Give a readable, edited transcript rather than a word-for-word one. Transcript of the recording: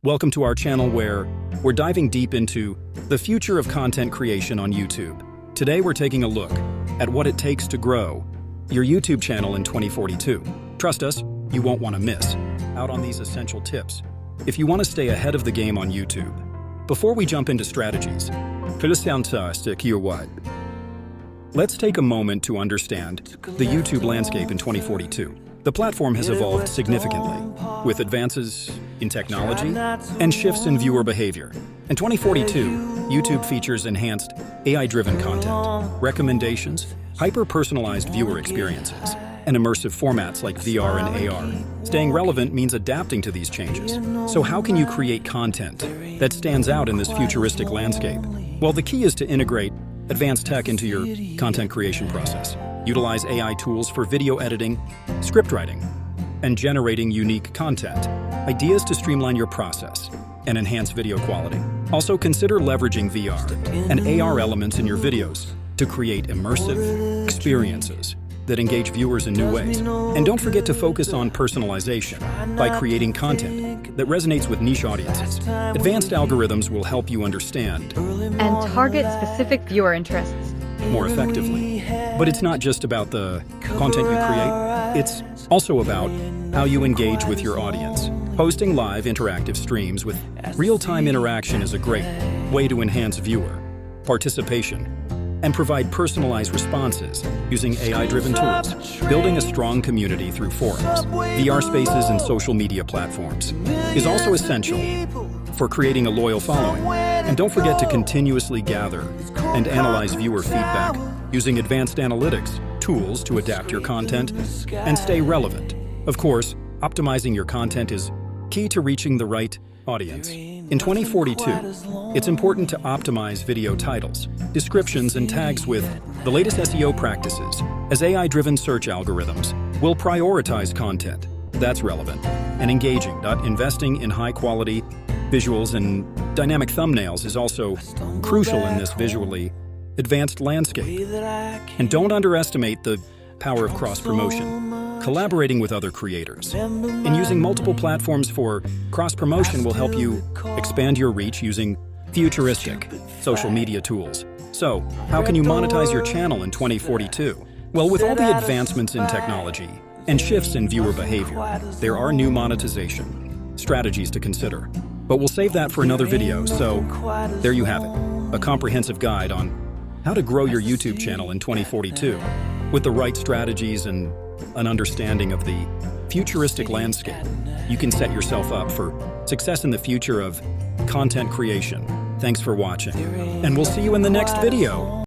Welcome to our channel where we're diving deep into the future of content creation on YouTube. Today we're taking a look at what it takes to grow your YouTube channel in 2042. Trust us, you won't want to miss out on these essential tips if you want to stay ahead of the game on YouTube. Before we jump into strategies, let's take a moment to understand the YouTube landscape in 2042. The platform has evolved significantly, with advances in technology and shifts in viewer behavior. In 2042, YouTube features enhanced AI-driven content, recommendations, hyper-personalized viewer experiences, and immersive formats like VR and AR. Staying relevant means adapting to these changes. So how can you create content that stands out in this futuristic landscape? Well, the key is to integrate advanced tech into your content creation process. Utilize AI tools for video editing, script writing, and generating unique content. Ideas to streamline your process and enhance video quality. Also consider leveraging VR and AR elements in your videos to create immersive experiences that engage viewers in new ways. And don't forget to focus on personalization by creating content that resonates with niche audiences. Advanced algorithms will help you understand and target specific viewer interests more effectively. But it's not just about the content you create, it's also about how you engage with your audience. Posting live interactive streams with real-time interaction is a great way to enhance viewer participation and provide personalized responses using AI-driven tools. Building a strong community through forums, VR spaces, and social media platforms is also essential for creating a loyal following. And don't forget to continuously gather and analyze viewer feedback using advanced analytics tools to adapt your content and stay relevant. Of course, optimizing your content is key to reaching the right audience. In 2042, it's important to optimize video titles, descriptions, and tags with the latest SEO practices, as AI-driven search algorithms will prioritize content that's relevant and engaging. Investing in high-quality visuals and dynamic thumbnails is also crucial in this visually advanced landscape. And don't underestimate the power of cross-promotion. Collaborating with other creators and using multiple platforms for cross-promotion will help you expand your reach using futuristic social media tools. So, how can you monetize your channel in 2042? Well, with all the advancements in technology and shifts in viewer behavior, there are new monetization strategies to consider. But we'll save that for another video, so there you have it, a comprehensive guide on how to grow your YouTube channel in 2042 with the right strategies and an understanding of the futuristic landscape. You can set yourself up for success in the future of content creation. Thanks for watching, and we'll see you in the next video.